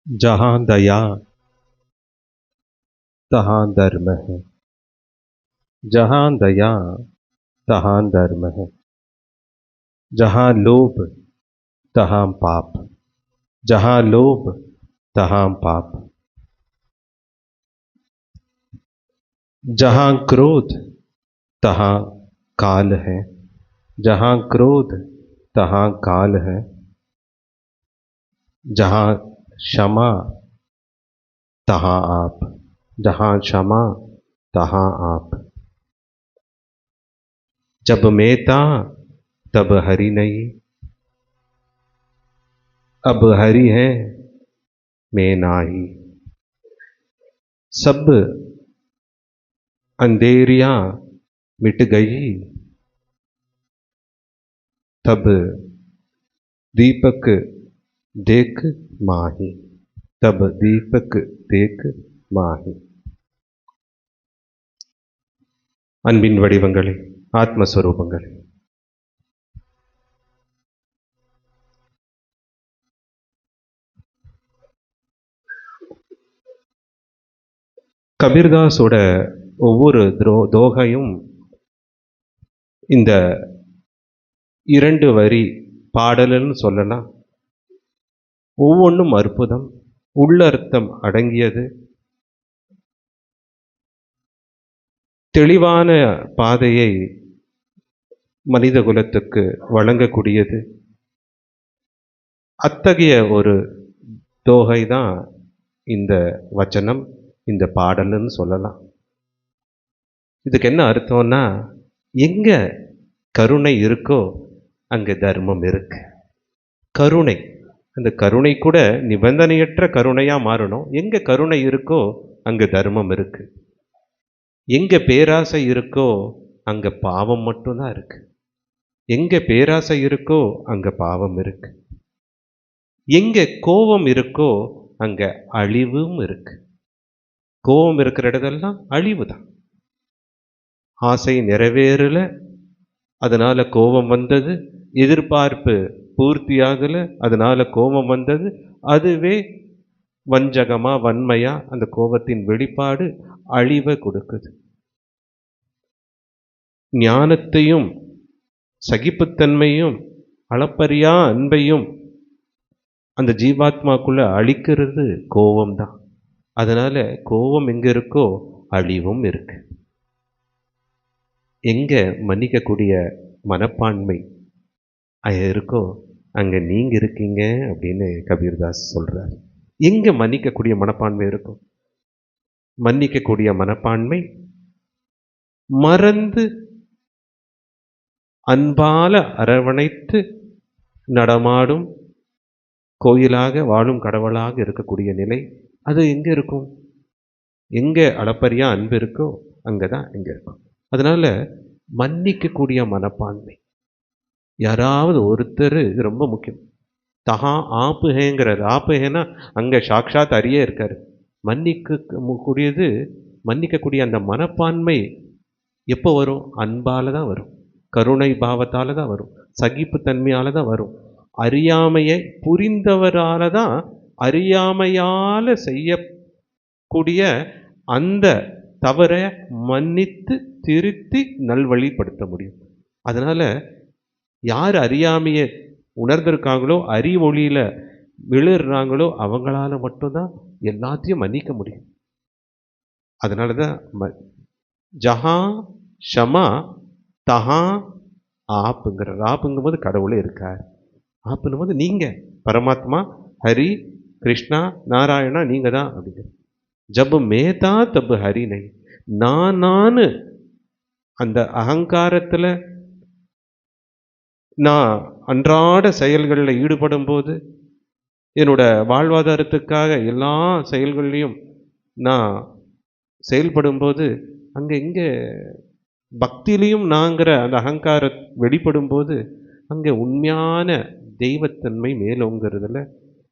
जहाँ दया तहाँ धर्म है। जहाँ दया तहाँ धर्म है। जहाँ लोभ तहाँ पाप। जहाँ लोभ तहाँ पाप। जहाँ क्रोध तहाँ काल है। जहाँ क्रोध तहाँ काल है। जहाँ क्षमा तहाँ आप। जहाँ क्षमा तहाँ आप। जब मैं था तब हरि नहीं, अब हरि है मैं नाही। सब अंधेरियां मिट गई, तब दीपक देख माही। तब दीपक देख माही. அன்பின் வடிவங்களே, ஆத்மஸ்வரூபங்களே, கபீர்தாஸோட ஒவ்வொரு தோகையும் இந்த 2 வரி பாடல்னு சொல்லலாம். ஒவ்வொன்றும் அற்புதம், உள்ளர்த்தம் அடங்கியது, தெளிவான பாதையை மனித குலத்துக்கு வழங்கக்கூடியது. அத்தகைய ஒரு தோகை தான் இந்த வச்சனம், இந்த பாடல்னு சொல்லலாம். இதுக்கு என்ன அர்த்தம்னா, எங்க கருணை இருக்கோ அங்க தர்மம் இருக்கு. கருணை, அந்த கருணை கூட நிபந்தனையற்ற கருணையா மாறணும். எங்க கருணை இருக்கோ அங்க தர்மம் இருக்கு. எங்க பேராசை இருக்கோ அங்க பாவம் மட்டும்தான் இருக்கு. எங்க பேராசை இருக்கோ அங்க பாவம் இருக்கு. எங்க கோபம் இருக்கோ அங்க அழிவும் இருக்கு. கோபம் இருக்கிற இடத்தெல்லாம் அழிவு தான். ஆசை நிறைவேறல, அதனால கோபம் வந்தது. எதிர்பார்ப்பு பூர்த்தியாகல, அதனால கோபம் வந்தது. அதுவே வஞ்சகமா வன்மையா அந்த கோபத்தின் வெளிப்பாடு அழிவை கொடுக்குது. ஞானத்தையும் சகிப்புத்தன்மையும் அளப்பரியா அன்பையும் அந்த ஜீவாத்மாக்குள்ள அழிக்கிறது கோபம் தான். அதனால கோபம் எங்க இருக்கோ அழிவும் இருக்கு. எங்க மன்னிக்கக்கூடிய மனப்பான்மை இருக்கோ அங்க நீங்க இருக்கீங்க அப்படின்னு கபீர்தாஸ் சொல்றார். எங்க மன்னிக்கக்கூடிய மனப்பான்மை இருக்கும்? மன்னிக்கக்கூடிய மனப்பான்மை மறந்து அன்பால அரவணைத்து நடமாடும் கோயிலாக வாழும் கடவுளாக இருக்கக்கூடிய நிலை, அது எங்க இருக்கும்? எங்க அளப்பரியா அன்பு இருக்கோ அங்கதான் எங்க இருக்கும். அதனால மன்னிக்கக்கூடிய மனப்பான்மை, யாராவது ஒருத்தர், இது ரொம்ப முக்கியம். தகா ஆப்புகேங்கிறார். ஆப்புகேன்னா அங்க சாக்ஷாத் அரியே இருக்காரு. மன்னிக்கக்கூடியது, மன்னிக்கக்கூடிய அந்த மனப்பான்மை எப்போ வரும்? அன்பால தான் வரும், கருணை பாவத்தால தான் வரும், சகிப்பு தன்மையால தான் வரும். அறியாமையை புரிந்தவரால தான் அறியாமையால செய்யக்கூடிய அந்த தவறை மன்னித்து திருத்தி நல்வழிப்படுத்த முடியும். அதனால யார் அறியாமையை உணர்ந்திருக்காங்களோ, அறிவொளியில விழுறாங்களோ அவங்களால மட்டும்தான் எல்லாத்தையும் மன்னிக்க முடியும். அதனாலதான் ஜஹா ஷமா தஹா ஆப்புங்கிறார். ஆப்புங்கும் போது கடவுளே இருக்கார். ஆப்புங்கும் போது நீங்க பரமாத்மா, ஹரி, கிருஷ்ணா, நாராயணா நீங்க தான் அப்படிங்கிற. ஜப் மேதா தப் ஹரி நை. நான் அந்த அகங்காரத்துல நான் அன்றாட செயல்களில் ஈடுபடும் போது, என்னோட வாழ்வாதாரத்துக்காக எல்லா செயல்கள்லையும் நான் செயல்படும் போது, அங்க எங்க பக்தியிலையும் நாங்கிற அந்த அகங்கார வெளிப்படும் போது அங்கே உண்மையான தெய்வத்தன்மை மேலோங்கிறதுல,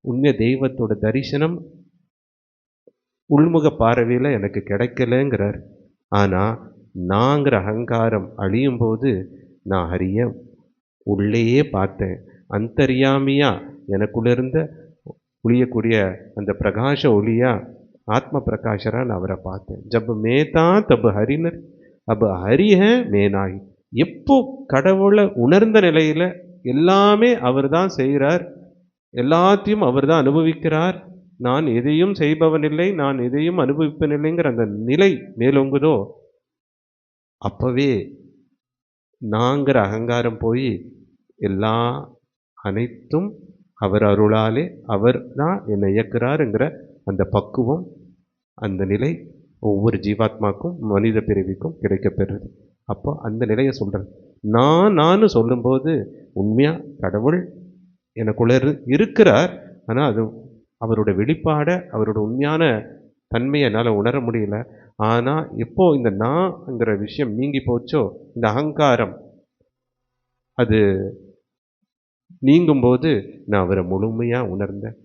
உண்மைய தெய்வத்தோட தரிசனம் உள்முக பார்வையில் எனக்கு கிடைக்கலங்கிறார். ஆனால் நாங்கிற அகங்காரம் அழியும் போது நான் ஹரிய உள்ளேயே பார்த்தேன். அந்தர்யாமியா எனக்குள்ள இருந்த ஒளியக்கூடிய அந்த பிரகாச ஒளியா ஆத்ம பிரகாஷரா நான் அவரை பார்த்தேன். ஜப் மேதா தப் ஹரினர் அப் ஹரிஹ மேனாய். எப்போ கடவுளை உணர்ந்த நிலையில எல்லாமே அவர் தான் செய்கிறார், எல்லாத்தையும் அவர் தான் அனுபவிக்கிறார், நான் எதையும் செய்பவன் இல்லை, நான் எதையும் அனுபவிப்பன் இல்லைங்கிற அந்த நிலை மேலோங்குதோ அப்பவே நாங்கிற அகங்காரம் போய் எல்லா அனைத்தும் அவர் அருளாலே அவர் தான் என்னை இயக்குறாருங்கிற அந்த பக்குவம், அந்த நிலை ஒவ்வொரு ஜீவாத்மாக்கும் மனித பிறவிக்கும் கிடைக்கப்பெறுது. அப்போ அந்த நிலையை சொல்கிறேன். நான் சொல்லும்போது உண்மையாக கடவுள் எனக்குள்ள இருக்கிறார். ஆனால் அது அவரோட வெளிப்பாடை, அவரோட உண்மையான தன்மையை என்னால் உணர முடியல. ஆனால் எப்போ இந்த நான்ங்கிற விஷயம் நீங்கி போச்சோ, இந்த அகங்காரம் அது நீங்கும்போது நான் அவரை முழுமையாக உணர்ந்தேன்.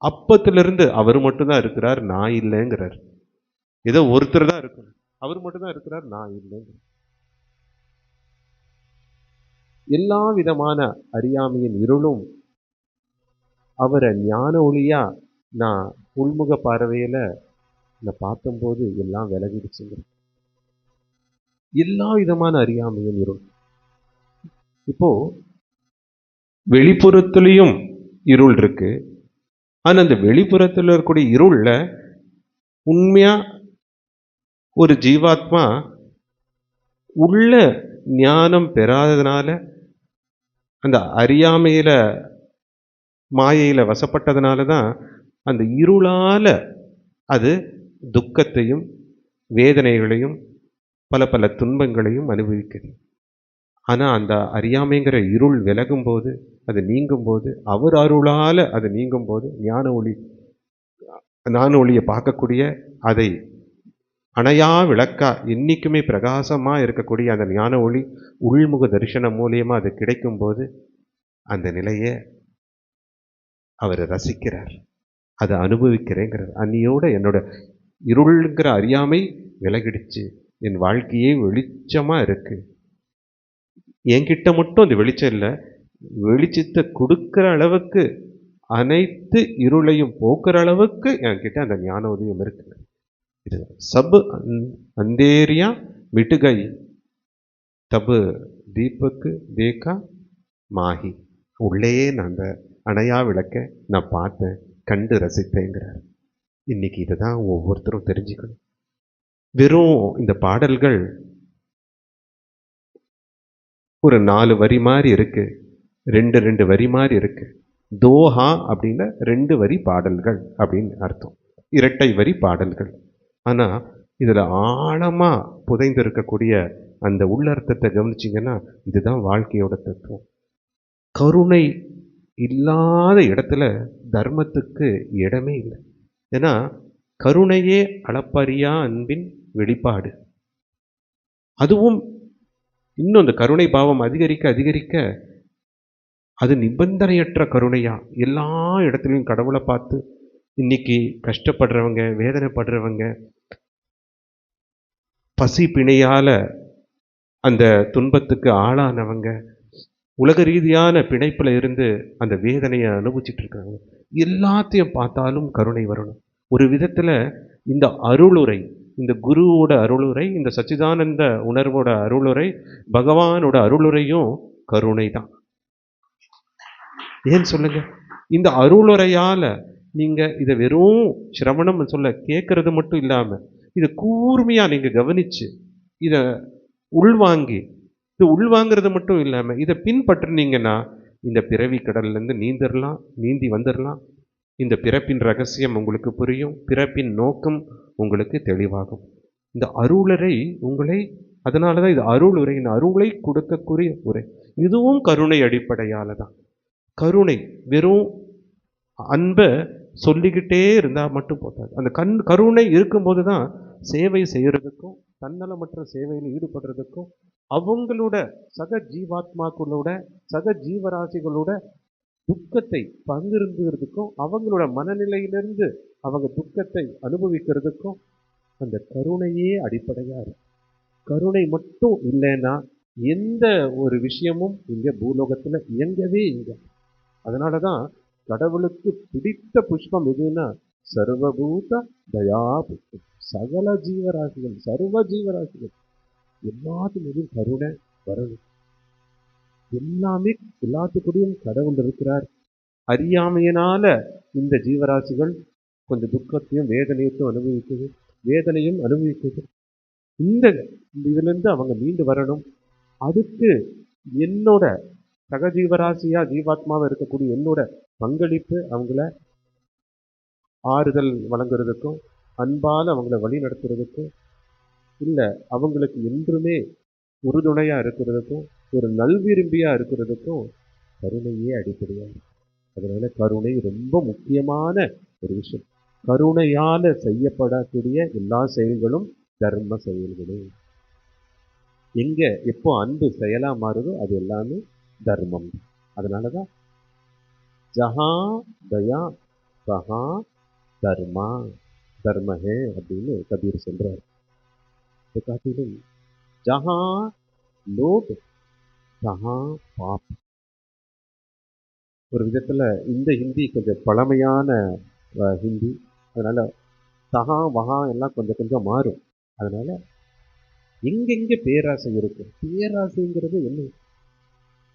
அப்பத்திலிருந்து அவர் மட்டும்தான் இருக்கிறார், நான் இல்லைங்கிறார். ஏதோ ஒருத்தர் தான் இருக்கணும், அவர் மட்டும்தான் இருக்கிறார், நான் இல்லைங்க. எல்லா விதமான அறியாமையின் இருளும் அவரை ஞான ஒளியா நான் உள்முக பார்வையில நான் பார்த்தம்போது எல்லாம் விலகிடுச்சுங்க. எல்லா விதமான அறியாமையின் இருள். இப்போ வெளிப்புறத்துலேயும் இருள் இருக்கு. ஆனா அந்த வெளிப்புறத்தில் இருக்கக்கூடிய இருள்ல உண்மையா ஒரு ஜீவாத்மா உள்ள ஞானம் பெறாததுனால, அந்த அறியாமையில மாயையில வசப்பட்டதுனால தான் அந்த இருளால அது துக்கத்தையும் வேதனைகளையும் பல பல துன்பங்களையும் அனுபவிக்குது. ஆனால் அந்த அறியாமைங்கிற இருள் விலகும் போது, அது நீங்கும் போது, அவர் அருளால் அது நீங்கும் போது ஞான ஒளியை பார்க்கக்கூடிய, அதை அணையா விளக்கா என்றைக்குமே பிரகாசமாக இருக்கக்கூடிய அந்த ஞான ஒளி உள்முக தரிசனம் மூலியமாக அது கிடைக்கும் போது அந்த நிலையை அவர் ரசிக்கிறார், அதை அனுபவிக்கிறேங்கிறார். அன்னியோட என்னோட இருளுங்கிற அறியாமை விலகிடுச்சு, என் வாழ்க்கையே வெளிச்சமாக இருக்கு. என்கிட்ட மட்டும் அந்த வெளிச்சம் இல்லை, வெளிச்சத்தை கொடுக்குற அளவுக்கு அனைத்து இருளையும் போக்குற அளவுக்கு என்கிட்ட அந்த ஞான உதயம் இருக்குங்க. இது சபு அந்தேரியா மிட்டுகை தபு தீபக்கு தேக்கா மாஹி. உள்ளேயே நான் அந்த அணையா விளக்க நான் பார்த்தேன், கண்டு ரசித்தேங்கிறார். இன்னைக்கு இதை தான் ஒவ்வொருத்தரும் தெரிஞ்சுக்கணும். வெறும் இந்த பாடல்கள் ஒரு 4 வரி மாதிரி இருக்கு, 2 வரி மாதிரி இருக்கு. தோஹா அப்படின்னா 2 வரி பாடல்கள் அப்படின்னு அர்த்தம், இரட்டை வரி பாடல்கள். ஆனால் இதில் ஆழமாக புதைந்து இருக்கக்கூடிய அந்த உள்ளர்த்தத்தை கவனிச்சிங்கன்னா இதுதான் வாழ்க்கையோட தத்துவம். கருணை இல்லாத இடத்துல தர்மத்துக்கு இடமே இல்லை. ஏன்னா கருணையே அளப்பரியா அன்பின் வெளிப்பாடு. அதுவும் இன்னும் அந்த கருணை பாவம் அதிகரிக்க அதிகரிக்க அது நிபந்தனையற்ற கருணையா எல்லா இடத்துலையும் கடவுளை பார்த்து இன்னைக்கு கஷ்டப்படுறவங்க, வேதனைப்படுறவங்க, பசி பிணையால அந்த துன்பத்துக்கு ஆளானவங்க, உலக ரீதியான பிணைப்புல இருந்து அந்த வேதனையை அனுபவிச்சுட்டு இருக்காங்க, எல்லாத்தையும் பார்த்தாலும் கருணை வரணும். ஒரு விதத்துல இந்த அருளுரை, இந்த குருவோட அருளுரை, இந்த சச்சிதானந்த உணர்வோட அருளுரை, பகவானோட அருளுரையும் கருணை தான். ஏன்னு சொல்லுங்க, இந்த அருளுரையால நீங்க இதை வெறும் சிரவணம் சொல்ல கேட்கறது மட்டும் இல்லாம இதை கூர்மையா நீங்க கவனிச்சு இதை உள்வாங்கி, இது உள்வாங்கிறது மட்டும் இல்லாம இதை பின்பற்றினீங்கன்னா இந்த பிறவி கடல்லேருந்து நீந்தி வந்துடலாம். இந்த பிறப்பின் ரகசியம் உங்களுக்கு புரியும், பிறப்பின் நோக்கம் உங்களுக்கு தெளிவாகும். இந்த அருளரை உங்களை, அதனால தான் இது அருள் உரையின் அருளை கொடுக்கக்கூடிய உரை. இதுவும் கருணை அடிப்படையால தான். கருணை வெறும் அன்பை சொல்லிக்கிட்டே இருந்தால் மட்டும் போதாது. அந்த கருணை இருக்கும்போது தான் சேவை செய்யறதுக்கும் தன்னலமற்ற சேவையில் ஈடுபடுறதுக்கும் அவங்களோட சக ஜீவாத்மாக்களோட சக ஜீவராசிகளோட துக்கத்தை பகிர்ந்துக்கிறதுக்கும் அவங்களோட மனநிலையிலிருந்து அவங்க துக்கத்தை அனுபவிக்கிறதுக்கும் அந்த கருணையே அடிப்படையா இருக்கு. கருணை மட்டும் இல்லைன்னா எந்த ஒரு விஷயமும் இங்க பூலோகத்துல இயங்கவே இல்லை. அதனாலதான் கடவுளுக்கு பிடித்த புஷ்பம் எதுன்னா சர்வபூத தயா புஷ்பம். சகல ஜீவராசிகள், சர்வ ஜீவராசிகள் எல்லாத்து மீதும் கருணை வரணும். எல்லாமே எல்லாத்துக்கூடயும் கடவுள் இருக்கிறார். அறியாமையினால இந்த ஜீவராசிகள் கொஞ்சம் துக்கத்தையும் வேதனையத்தையும் அனுபவிக்குது, வேதனையும் அனுபவிக்குது. இந்த இதுல இருந்து அவங்க மீண்டு வரணும். அதுக்கு என்னோட சகஜீவராசியா ஜீவாத்மாவா இருக்கக்கூடிய என்னோட பங்களிப்பு அவங்கள ஆறுதல் வழங்குறதுக்கும், அன்பால அவங்கள வழி நடத்துறதுக்கும், இல்ல அவங்களுக்கு என்றுமே உறுதுணையா இருக்கிறதுக்கும், ஒரு நல்விரும்பியா இருக்கிறதுக்கும் கருணையே அடிப்படையா. அதனால கருணை ரொம்ப முக்கியமான ஒரு விஷயம். கருணையால செய்யப்படக்கூடிய எல்லா செயல்களும் தர்ம செயல்களே. எங்க எப்போ அன்பு செயலா மாறுதோ அது எல்லாமே தர்மம். அதனாலதான் ஜஹா தயா தஹா தர்மா தர்மஹே அப்படின்னு கபீர் சொல்றாரு. இதை காட்டிலும் ஜஹா லோப் தஹா பாப். ஒரு விதத்துல இந்த ஹிந்தி கொஞ்சம் பழமையான ஹிந்தி. அதனால தகா வகா எல்லாம் கொஞ்சம் கொஞ்சம் மாறும். அதனால எங்கெங்க பேராசை இருக்கும். பேராசைங்கிறது என்ன?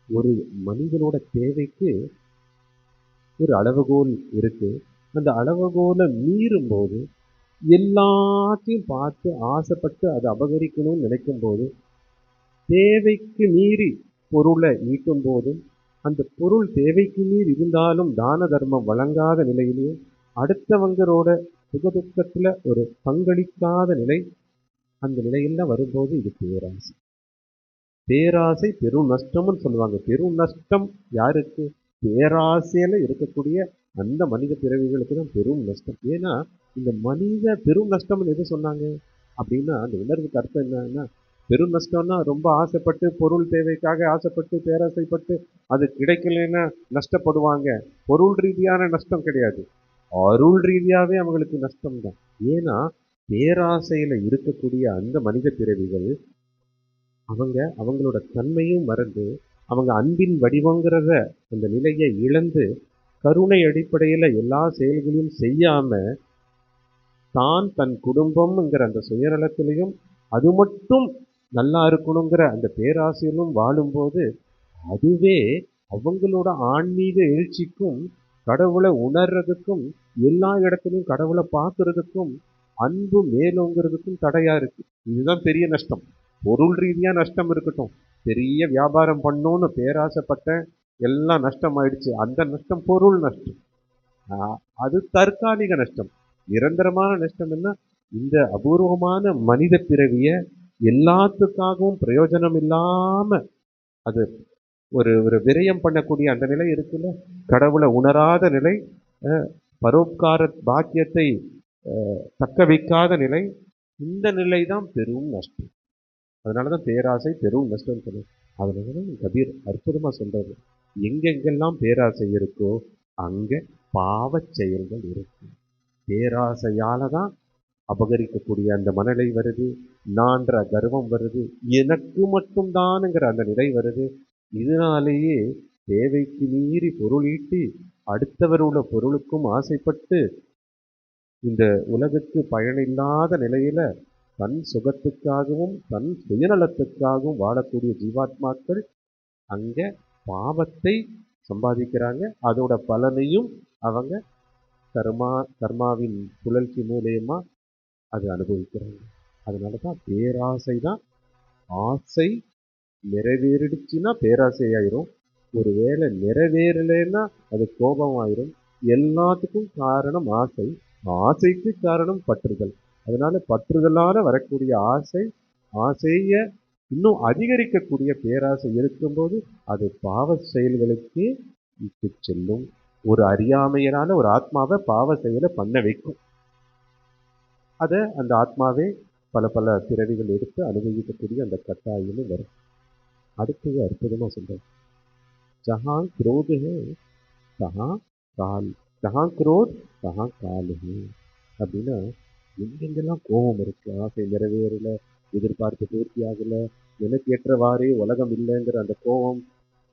ஒரு மனிதனோட தேவைக்கு ஒரு அளவுகோல் இருக்கு. அந்த அளவுகோலை மீறும் போது, எல்லாத்தையும் பார்த்து ஆசைப்பட்டு அதை அபகரிக்கணும்னு நினைக்கும் போது, தேவைக்கு மீறி பொருளை ஈட்டும் போதும், அந்த பொருள் தேவைக்கு மீறி இருந்தாலும் தான தர்மம் வழங்காத நிலையிலேயே அடுத்தவங்களோட சுகதுக்கத்துல ஒரு பங்களிக்காத நிலை, அந்த நிலையெல்லாம் வரும்போது இது பேராசை. பேராசை பெரும் நஷ்டம்னு சொல்லுவாங்க. பெரும் நஷ்டம் யாருக்கு? பேராசையில இருக்கக்கூடிய அந்த மனித பிறவிகளுக்கு தான் பெரும் நஷ்டம். ஏன்னா இந்த மனித பெரும் நஷ்டம்னு எது சொன்னாங்க அப்படின்னா, அந்த உணர்வுக்கு அர்த்தம் என்னன்னா, பெரும் நஷ்டம்னா ரொம்ப ஆசைப்பட்டு பொருள் தேவைக்காக ஆசைப்பட்டு பேராசைப்பட்டு அது கிடைக்கலன்னா நஷ்டப்படுவாங்க. பொருள் ரீதியான நஷ்டம் கிடையாது, அருள் ரீதியாவே அவங்களுக்கு நஷ்டம் தான். ஏன்னா பேராசையில இருக்கக்கூடிய அந்த மனித பிறவிகள் அவங்களோட தன்மையும் மறந்து, அவங்க அன்பின் வடிவங்கிறத அந்த நிலையை இழந்து, கருணை அடிப்படையில எல்லா செயல்களையும் செய்யாம, தான் தன் குடும்பம்ங்கிற அந்த சுயநலத்திலையும் அது மட்டும் நல்லா இருக்கணுங்கிற அந்த பேராசையிலும் வாழும்போது, அதுவே அவங்களோட ஆன்மீக எழுச்சிக்கும், கடவுளை உணர்றதுக்கும், எல்லா இடத்துலையும் கடவுளை பார்க்கறதுக்கும், அன்பு மேலோங்கிறதுக்கும் தடையா இருக்கு. இதுதான் பெரிய நஷ்டம். பொருள் ரீதியா நஷ்டம் இருக்கட்டும், பெரிய வியாபாரம் பண்ணணும்னு பேராசைப்பட்டேன், எல்லாம் நஷ்டம் ஆயிடுச்சு. அந்த நஷ்டம் பொருள் நஷ்டம். அது தற்காலிக நஷ்டம். நிரந்தரமான நஷ்டம் என்ன? இந்த அபூர்வமான மனித பிறவிய எல்லாத்துக்காகவும் பிரயோஜனம் இல்லாம அது ஒரு ஒரு விரயம் பண்ணக்கூடிய அந்த நிலை இருக்குல்ல, கடவுளை உணராத நிலை, பரோப்கார பாக்கியத்தை தக்க வைக்காத நிலை, இந்த நிலை தான் பெரும் நஷ்டம். அதனாலதான் பேராசை பெரும் நஷ்டம் சொல்லுது. அதனாலதான் கபீர் அற்புதமா சொல்றாரு, எங்கெங்கெல்லாம் பேராசை இருக்கோ அங்க பாவ செயல்கள் இருக்கு. பேராசையால தான் அபகரிக்கக்கூடிய அந்த மனநிலை வருது, நான்ற கர்வம் வருது, எனக்கு மட்டும்தானுங்கிற அந்த நிலை வருது. இதனாலேயே தேவைக்கு மீறி பொருள் ஈட்டி அடுத்தவரோட பொருளுக்கும் ஆசைப்பட்டு இந்த உலகுக்கு பயனில்லாத நிலையில தன் சுகத்துக்காகவும் தன் சுயநலத்துக்காகவும் வாழக்கூடிய ஜீவாத்மாக்கள் அங்க பாவத்தை சம்பாதிக்கிறாங்க. அதோட பலனையும் அவங்க கர்மாவின் சுழற்சி மூலயமா அது அனுபவிக்கிறாங்க. அதனாலதான் பேராசை தான். ஆசை நிறைவேறிடுச்சுன்னா பேராசை ஆயிரும், ஒருவேளை நிறைவேறலைன்னா அது கோபம் ஆயிரும். எல்லாத்துக்கும் காரணம் ஆசை, ஆசைக்கு காரணம் பற்றுதல். அதனால பற்றுதலால வரக்கூடிய ஆசை, ஆசைய இன்னும் அதிகரிக்கக்கூடிய பேராசை இருக்கும்போது அது பாவ செயல்களுக்கு இட்டு செல்லும். ஒரு அறியாமையினால ஒரு ஆத்மாவை பாவ செயலை பண்ண வைக்கும். அதை அந்த ஆத்மாவே பல பல பிறவிகள் எடுத்து அனுபவிக்கக்கூடிய அந்த கட்டாயமும் வரும். அடுத்தது அற்புதமா சொல்றாரு, ஜஹா குரோத் ஹே தஹா கால், ஜஹா குரோத் தஹா கால் ஹே அப்படின்னா, எங்கெங்கெல்லாம் கோபம் இருக்கு, ஆசை நிறைவேறல, எதிர்பார்ப்பு பூர்த்தி ஆகல, எனக்கு ஏற்றவாறே உலகம் இல்லைங்கிற அந்த கோபம்,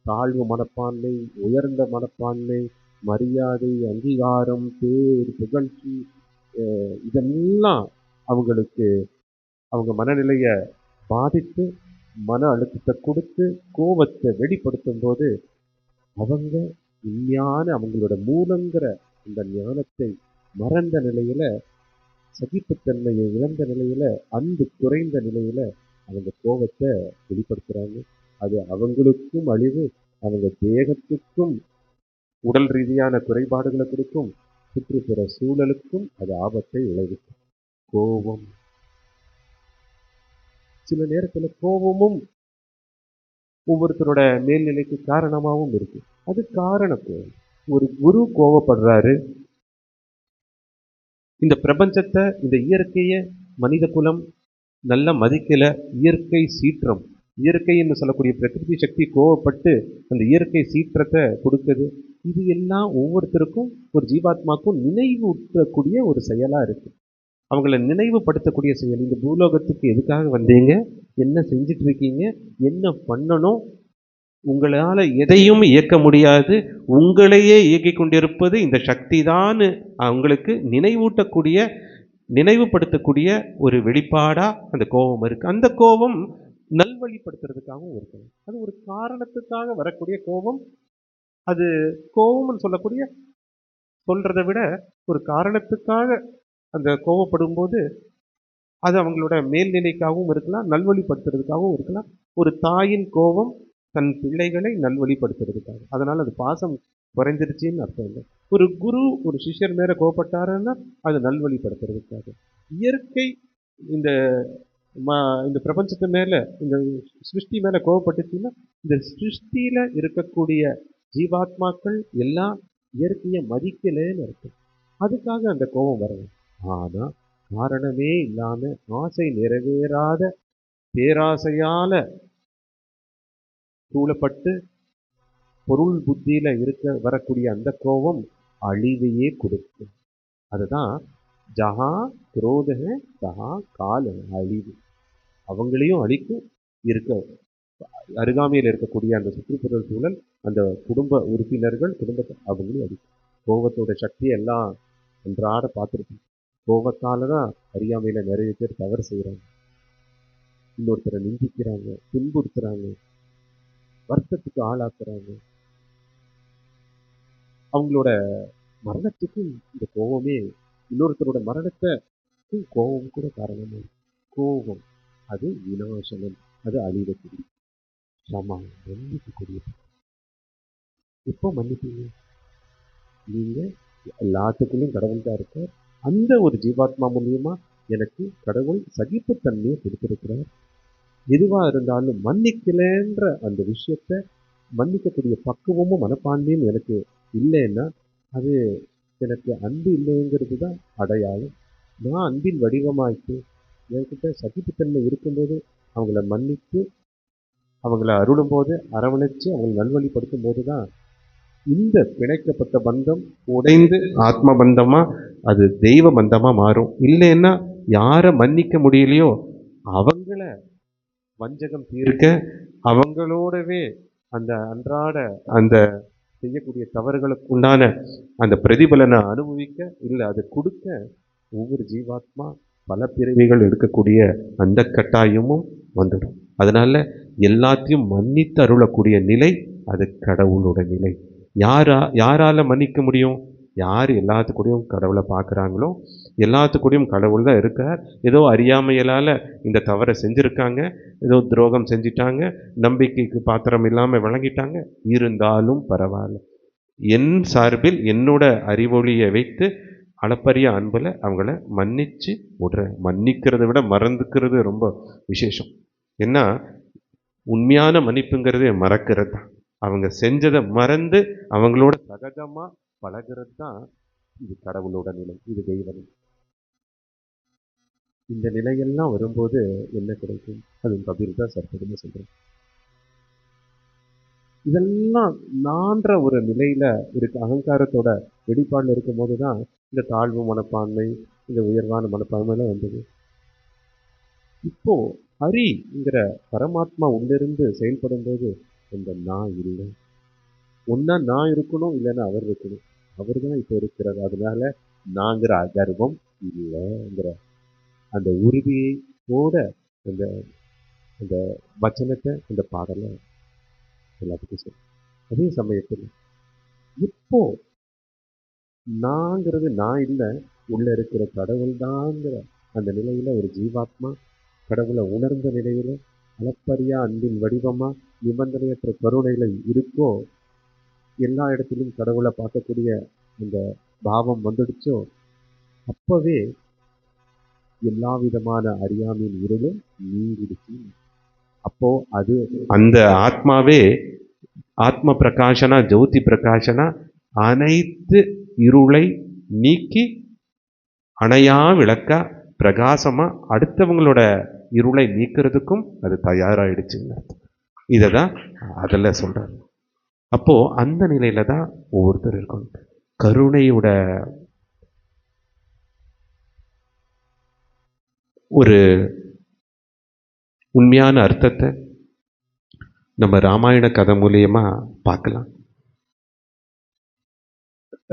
தாழ்வு மனப்பான்மை, உயர்ந்த மனப்பான்மை, மரியாதை, அங்கீகாரம், பேர், புகழ்ச்சி, இதெல்லாம் அவங்களுக்கு அவங்க மனநிலைய பாதித்து, மன அழுத்தத்தை கொடுத்து, கோபத்தை வெளிப்படுத்தும் போது, அவங்க உண்மையான அவங்களோட மூலங்கிற அந்த ஞானத்தை மறந்த நிலையில, சகிப்புத்தன்மையை இழந்த நிலையில, அன்பு குறைந்த நிலையில அவங்க கோபத்தை வெளிப்படுத்துறாங்க. அது அவங்களுக்கும் அழிவு, அவங்க தேகத்துக்கும் உடல் ரீதியான குறைபாடுகளை கொடுக்கும், சுற்றுப்புற சூழலுக்கும் அது ஆபத்தை விளைவிக்கும். கோபம், சில நேரத்துல கோபமும் ஒவ்வொருத்தரோட மேல்நிலைக்கு காரணமாகவும் இருக்கு. அது காரண கோபம். ஒரு குரு கோபப்படுறாரு, இந்த பிரபஞ்சத்தை, இந்த இயற்கைய மனித குலம் நல்லா மதிக்கல. இயற்கை சீற்றம், இயற்கைன்னு சொல்லக்கூடிய பிரகிருதி சக்தி கோவப்பட்டு அந்த இயற்கை சீற்றத்தை கொடுக்குது. இது எல்லாம் ஒவ்வொருத்தருக்கும், ஒரு ஜீவாத்மாக்கும் நினைவு ஊட்டக்கூடிய ஒரு செயலா இருக்கு. அவங்கள நினைவுபடுத்தக்கூடிய செயல். இந்த பூலோகத்துக்கு எதுக்காக வந்தீங்க, என்ன செஞ்சுட்டு இருக்கீங்க, என்ன பண்ணணும், உங்களால எதையும் இயக்க முடியாது, உங்களையே இயக்கிக் கொண்டிருப்பது இந்த சக்தி தான் அவங்களுக்கு நினைவூட்டக்கூடிய, நினைவுபடுத்தக்கூடிய ஒரு வெளிப்பாடா அந்த கோபம் இருக்கு. அந்த கோபம் நல்வழிப்படுத்துறதுக்காகவும் இருக்கு. அது ஒரு காரணத்துக்காக வரக்கூடிய கோபம். அது கோபம்னு சொல்லக்கூடிய சொல்றதை விட ஒரு காரணத்துக்காக அந்த கோபப்படும் போது அது அவங்களோட மேல்நிலைக்காகவும் இருக்கலாம், நல்வழிப்படுத்துறதுக்காகவும் இருக்கலாம். ஒரு தாயின் கோபம் தன் பிள்ளைகளை நல்வழிப்படுத்துறதுக்காக. அதனால அது பாசம் குறைஞ்சிருச்சின்னு அர்த்தம் இல்லை. ஒரு குரு ஒரு சிஷ்யர் மேல கோபப்பட்டாருன்னா அது நல்வழிப்படுத்துறதுக்காக. இயற்கை இந்த இந்த பிரபஞ்சத்து மேல, இந்த சிருஷ்டி மேல கோபப்பட்டுச்சுன்னா இந்த சிருஷ்டியில இருக்கக்கூடிய ஜீவாத்மாக்கள் எல்லாம் இயற்கையை மதிக்கலைன்னு அர்த்தம். அதுக்காக அந்த கோபம் வரணும். ஆனா காரணமே இல்லாம ஆசை நிறைவேறாத பேராசையால சூழப்பட்டு பொருள் புத்தியில வரக்கூடிய அந்த கோபம் அழிவையே கொடுக்கும். அதுதான் ஜஹா குரோதக தஹா கால, அழிவு. அவங்களையும் அழிக்கும், இருக்க அருகாமையில் இருக்கக்கூடிய அந்த சுற்றுப்புற சூழல், அந்த குடும்ப உறுப்பினர்கள், குடும்பத்தை அவங்களையும் அழிக்கும். கோபத்தோட சக்தியை எல்லாம் அன்றாட பார்த்துருக்கோம். கோபத்தால தான் அறியாமையில நிறைய பேர் தவறு செய்கிறாங்க, இன்னொருத்தரை நிந்திக்கிறாங்க, துன்புறுத்துறாங்க, வருத்தத்துக்கு ஆளாக்குறாங்க. அவங்களோட மரணத்துக்கும் இந்த கோபமே, இன்னொருத்தரோட மரணத்துக்கும் கோபம் கூட காரணமா. கோபம் அது விநாசனம், அது அழிவக்கூடிய சமா, மன்னிக்கக்கூடிய. எப்போ மன்னிப்பீங்க? நீங்க எல்லாத்துக்குள்ளேயும் கடவுள் தான் இருக்கார். அந்த ஒரு ஜீவாத்மா மூலியமா எனக்கு கடவுள் சகிப்புத்தன்மையை கொடுத்திருக்கிறார். எதுவா இருந்தாலும் மன்னிக்கலன்ற அந்த விஷயத்த, மன்னிக்கக்கூடிய பக்குவமும் மனப்பான்மையும் எனக்கு இல்லைன்னா அது எனக்கு அன்பு இல்லைங்கிறது தான் அடையாளம். நான் அன்பின் வடிவமாயிட்டு என்கிட்ட சகிப்புத்தன்மை இருக்கும்போது அவங்கள மன்னித்து, அவங்கள அருளும் போது, அரவணைச்சு, அவங்களை நல்வழிப்படுத்தும் போது தான் இந்த பிணைக்கப்பட்ட பந்தம் உடைந்து ஆத்ம பந்தமா, அது தெய்வ பந்தமா மாறும். இல்லைன்னா யாரை மன்னிக்க முடியலையோ அவங்கள வஞ்சகம் தீர்க்க, அவங்களோடவே அந்த அன்றாட அந்த செய்யக்கூடிய தவறுகளுக்கு உண்டான அந்த பிரதிபலனை அனுபவிக்க, இல்லை அதை கொடுக்க ஒவ்வொரு ஜீவாத்மா பல பிறவிகள் எடுக்கக்கூடிய அந்த கட்டாயமும் வந்துடும். அதனால எல்லாத்தையும் மன்னித்து அருளக்கூடிய நிலை அது கடவுளோட நிலை. யாரால மன்னிக்க முடியும்? யார் எல்லாத்துக்கூடயும் கடவுளை பார்க்குறாங்களோ, எல்லாத்துக்கூடயும் கடவுள் தான் இருக்கார். ஏதோ அறியாமையலால் இந்த தவறை செஞ்சுருக்காங்க, ஏதோ துரோகம் செஞ்சிட்டாங்க, நம்பிக்கைக்கு பாத்திரம் இல்லாமல் விளங்கிட்டாங்க, இருந்தாலும் பரவாயில்ல, என் சார்பில் என்னோட அறிவொளியை வைத்து அளப்பரிய அன்பில் அவங்கள மன்னிச்சு விடுறேன். மன்னிக்கிறத விட மறந்துக்கிறது ரொம்ப விசேஷம். ஏன்னா உண்மையான மன்னிப்புங்கிறது மறக்கிறது தான். அவங்க செஞ்சதை மறந்து அவங்களோட சகஜமா பழகிறது தான் இது கடவுளோட நிலை, இது தெய்வ நிலை. இந்த நிலையெல்லாம் வரும்போது என்ன கிடைக்கும்? அது கபீர் தான் சர்வதமே சொல்றேன். இதெல்லாம் நான்ற ஒரு நிலையில இருக்க அகங்காரத்தோட வெளிப்பாடுல இருக்கும் போதுதான் இந்த தாழ்வு மனப்பான்மை, இந்த உயர்வான மனப்பான்மைலாம் வந்தது. இப்போ ஹரிங்கிற பரமாத்மா உள்ளிருந்து செயல்படும் போது இந்த நான் இல்லை. ஒன்னா நான் இருக்கணும், இல்லைன்னா அவர் இருக்கணும். அவர் தான் இப்போ இருக்கிறார். அதனால நாங்கிற கர்வம் இல்லைங்கிற அந்த உறுதியோட அந்த அந்த வச்சனத்தை அந்த பாடலை எல்லாத்துக்கும் சொல்லும். அதே சமயத்தில் இப்போ நாங்கிறது நான் இல்லை, உள்ள இருக்கிற கடவுள் தாங்கிற அந்த நிலையில ஒரு ஜீவாத்மா கடவுளை உணர்ந்த நிலையில அளப்பரிய அன்பின் வடிவமா நிபந்தனையற்ற கருணையில இருக்கோ, எல்லா இடத்திலும் கடவுளை பார்க்கக்கூடிய அந்த பாவம் வந்துடுச்சோ, அப்பவே எல்லா விதமான அறியாமையின் இருளும் நீங்கிடுச்சு. அப்போ அது அந்த ஆத்மாவே ஆத்ம பிரகாசனா ஜோதி பிரகாசனா அனைத்து இருளை நீக்கி அணையா விளக்கா பிரகாசமா அடுத்தவங்களோட இருளை நீக்கிறதுக்கும் அது தயாராயிடுச்சுங்க. இதை தான் அதில் சொல்றாரு. அப்போ அந்த நிலையில தான் ஒவ்வொருத்தர் இருக்கணும். கருணையோட ஒரு உண்மையான அர்த்தத்தை நம்ம ராமாயண கதை மூலியமா பார்க்கலாம்.